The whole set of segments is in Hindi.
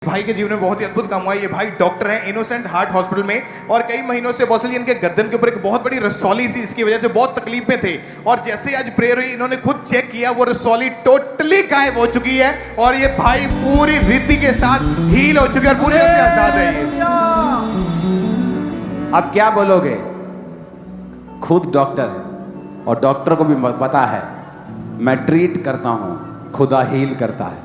भाई के जीवन में बहुत ही अद्भुत काम हुआ है। ये भाई डॉक्टर हैं इनोसेंट हार्ट हॉस्पिटल में, और कई महीनों से बॉसल जी इनके गर्दन के ऊपर एक बहुत बड़ी रसौली सी, इसकी वजह से बहुत तकलीफ में थे। और जैसे आज प्रेयर हुई, इन्होंने खुद चेक किया, वो रसौली टोटली गायब हो चुकी है और ये भाई पूरी रीति के साथ हील हो चुके हैं और पूरी तरह से आजाद है ये। अब क्या बोलोगे? खुद डॉक्टर है और डॉक्टर को भी पता है मैं ट्रीट करता हूं, खुदा हील करता है।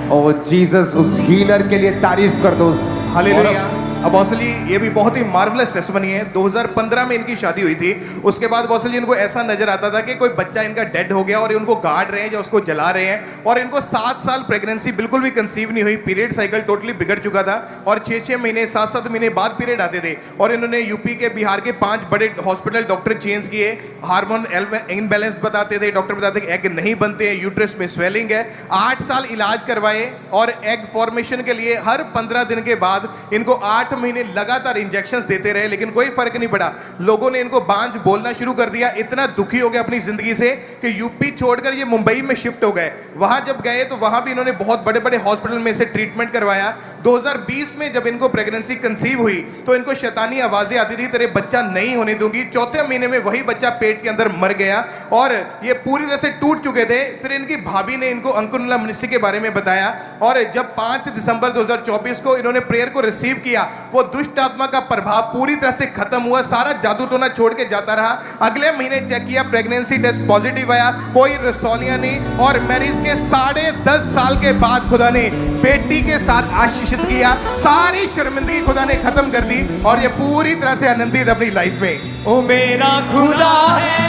ओ जीसस, उस हीलर के लिए तारीफ कर दो। हालेलुया। अब बॉसल जी ये भी बहुत ही मार्वलस टेस्टिमनी है। 2015 में इनकी शादी हुई थी। उसके बाद बॉसल जी इनको ऐसा नजर आता था कि कोई बच्चा इनका डेड हो गया और ये उनको गाड़ रहे हैं या उसको जला रहे हैं, और इनको 7 साल प्रेगनेंसी बिल्कुल भी कंसीव नहीं हुई। पीरियड साइकिल टोटली बिगड़ चुका था और 6-6 महीने 7-7 महीने बाद पीरियड आते थे। और इन्होंने यूपी के, बिहार के 5 बड़े हॉस्पिटल डॉक्टर चेंज किए। हार्मोन इनबैलेंस बताते थे, डॉक्टर बताते थे एग नहीं बनते हैं, यूट्रस में स्वेलिंग है। 8 साल इलाज करवाए और एग फॉर्मेशन के लिए हर 15 दिन के बाद इनको 8 महीने लगातार इंजेक्शंस देते रहे, लेकिन कोई फर्क नहीं पड़ा। लोगों ने इनको बांझ बोलना शुरू कर दिया। इतना दुखी हो गए अपनी जिंदगी से कि यूपी छोड़कर ये मुंबई में शिफ्ट हो गए। वहां जब गए तो वहां भी इन्होंने बहुत बड़े बड़े हॉस्पिटल में से ट्रीटमेंट करवाया। 2020 में जब इनको प्रेगनेंसी कंसीव हुई तो इनको शैतानी आवाजें आती थी, तेरे बच्चा नहीं होने दूंगी। 4थे महीने में वही बच्चा पेट के अंदर मर गया और ये पूरी तरह से टूट चुके थे। फिर इनकी भाभी ने इनको अंकुरला मनुष्य के बारे में बताया, और जब 5 दिसंबर 2024 को इन्होंने प्रेयर को रिसीव किया, वो दुष्ट आत्मा का प्रभाव पूरी तरह से खत्म हुआ। सारा जादू टोना छोड़ के जाता रहा। अगले महीने चेक किया, प्रेगनेंसी टेस्ट पॉजिटिव आया, कोई रसौलियां नहीं। और मैरिज के 10.5 साल के बाद खुदा ने बेटी के साथ आशीषित किया। सारी शर्मिंदगी खुदा ने खत्म कर दी और ये पूरी तरह से आनंदित अपनी लाइफ में। ओ मेरा खुदा है,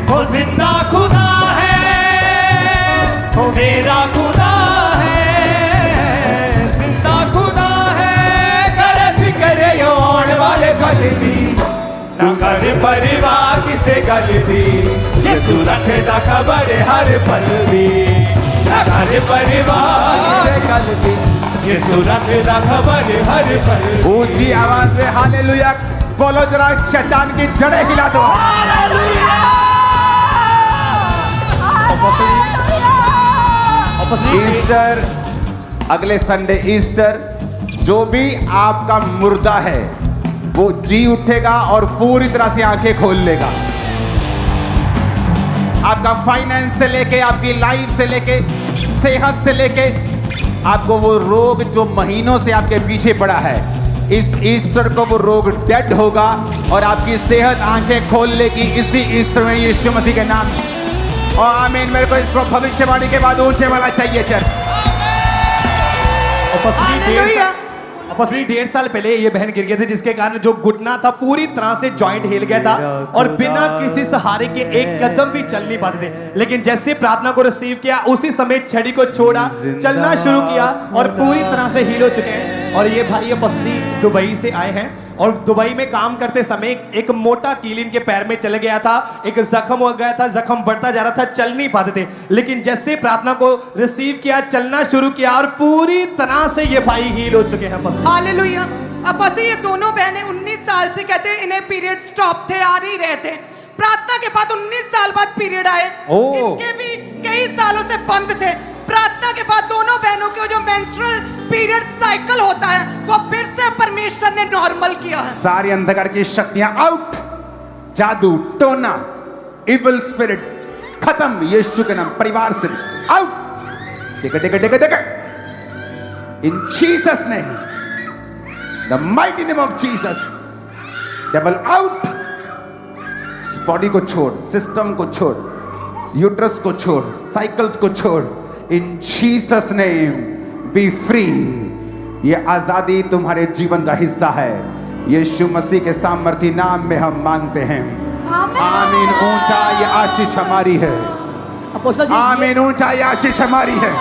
ओ जिंदा खुदा है, ओ मेरा खुदा है, जिंदा खुदा है। करे फिक्र ये आने वाले कल दी, ना कर परिवार किसे गल दी, ये सूरत दा खबर हर पल दी। ना कर परिवार किसे गल दी, ये सूरत दा खबर हर पल। ऊंची आवाज में हालेलुया बोलो जरा, शैतान की जड़ें हिला दो। ईस्टर, अगले संडे ईस्टर, जो भी आपका मुर्दा है वो जी उठेगा और पूरी तरह से आंखें खोल लेगा। आपका फाइनेंस से लेके, आपकी लाइफ से लेके, सेहत से लेके, आपको वो रोग जो महीनों से आपके पीछे पड़ा है, इस ईस्टर को वो रोग डेड होगा और आपकी सेहत आंखें खोल लेगी इसी ईस्टर में, यीशु मसीह के नाम। और आमीन। मेरे को इस भविष्यवाणी के बाद ऊंचे वाला चाहिए चर्च। अपनी 1.5 साल पहले ये बहन गिर गए थे, जिसके कारण जो घुटना था पूरी तरह से जॉइंट हिल गया था और बिना किसी सहारे के एक कदम भी चल नहीं पाते थे। लेकिन जैसे प्रार्थना को रिसीव किया, उसी समय छड़ी को छोड़ा, चलना शुरू किया और पूरी तरह से हील हो चुके हैं। और ये भाई ये पत्नी दुबई से आए हैं और दुबई में काम करते समय एक मोटा कील इनके पैर में चल गया था, एक जख्म हो गया था, जख्म बढ़ता जा रहा था, चल नहीं पाते थे। लेकिन जैसे प्रार्थना को रिसीव किया, चलना शुरू किया और पूरी तरह से ये भाई हील हो चुके हैं। हालेलुया। अब बस ये दोनों बहनें 19 साल से कहते हैं इन्हें पीरियड स्टॉप थे, आ नहीं रहे थे। प्रार्थना के बाद 19 साल बाद पीरियड आए। इनके भी कई सालों से बंद थे। प्रार्थना के बाद दोनों बहनों के जो मेंस्ट्रुअल पीरियड साइकिल होता है वो फिर से परमेश्वर ने नॉर्मल किया है। सारी अंधकार की शक्तियां आउट, जादू टोना, इविल स्पिरिट खत्म यीशु के नाम। परिवार से out, take in Jesus name, the mighty name of Jesus. Devil out. Body को छोड़, सिस्टम को छोड़, यूट्रस को छोड़, साइकिल्स को छोड़। इन जीसस नेम बी फ्री। ये आजादी तुम्हारे जीवन का हिस्सा है। यीशु मसीह के सामर्थी नाम में हम मांगते हैं। आमीन। ऊंचा ये आशीष हमारी है। आमीन। ऊंचा ये आशीष हमारी है।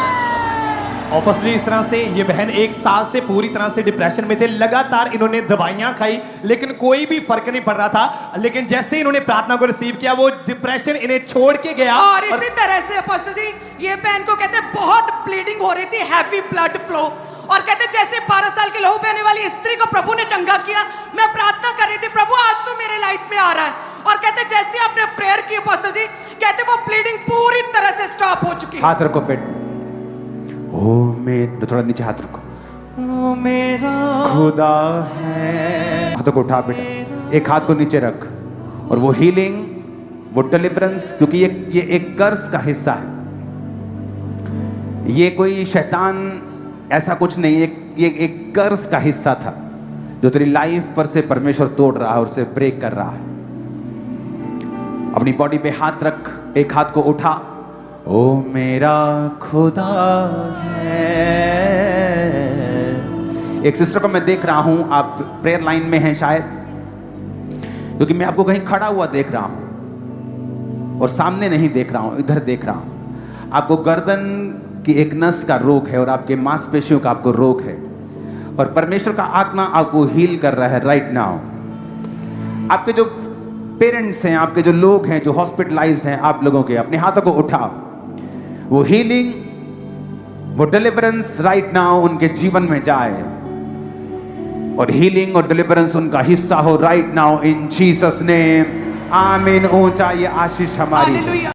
ऑब्वियसली इस तरह से ये बहन 1 साल से पूरी तरह से डिप्रेशन में थे। लगातार इन्होंने दवाइयां खाई लेकिन कोई भी फर्क नहीं पड़ रहा था। लेकिन जैसे इन्होंने प्रार्थना को रिसीव किया, वो डिप्रेशन इन्हें छोड़ के गया। और इसी तरह से अपोस्टल जी, ये बहन को कहते हैं बहुत ब्लीडिंग हो रही थी, हैवी ब्लड फ्लो, और कहते जैसे 12 साल के लहू बहने वाली स्त्री को प्रभु ने चंगा किया। मैं प्रार्थना कर रही थी, प्रभु आज तो मेरे लाइफ में आ रहा है। और कहते जैसे आपने प्रेयर की अपोस्टल जी, कहते वो ब्लीडिंग पूरी तरह से स्टॉप हो चुकी है। हाथ रखो पेट। ओ थोड़ा नीचे हाथ रखो। ओ मेरा खुदा है, हाथों को उठा बेटा, एक हाथ को नीचे रख। और वो हीलिंग, वो डिलीवरेंस, क्योंकि ये एक कर्ज का हिस्सा है। ये कोई शैतान ऐसा कुछ नहीं, ये एक कर्ज का हिस्सा था जो तेरी लाइफ पर से परमेश्वर तोड़ रहा है और उसे ब्रेक कर रहा है। अपनी बॉडी पे हाथ रख, एक हाथ को उठा। ओ मेरा खुदा है। एक सिस्टर को मैं देख रहा हूं, आप प्रेयर लाइन में हैं शायद, क्योंकि मैं आपको कहीं खड़ा हुआ देख रहा हूं और सामने नहीं देख रहा हूं, इधर देख रहा हूं। आपको गर्दन की एक नस का रोग है और आपके मांसपेशियों का आपको रोग है, और परमेश्वर का आत्मा आपको हील कर रहा है राइट नाउ। आपके जो पेरेंट्स हैं, आपके जो लोग हैं जो हॉस्पिटलाइज्ड हैं, आप लोगों के अपने हाथों को उठाओ। वो हीलिंग, वो डिलीवरेंस राइट नाउ उनके जीवन में जाए, और हीलिंग और डिलीवरेंस उनका हिस्सा हो right now in Jesus name. आमीन। ऊंचा ये आशीष हमारी। हालेलुया।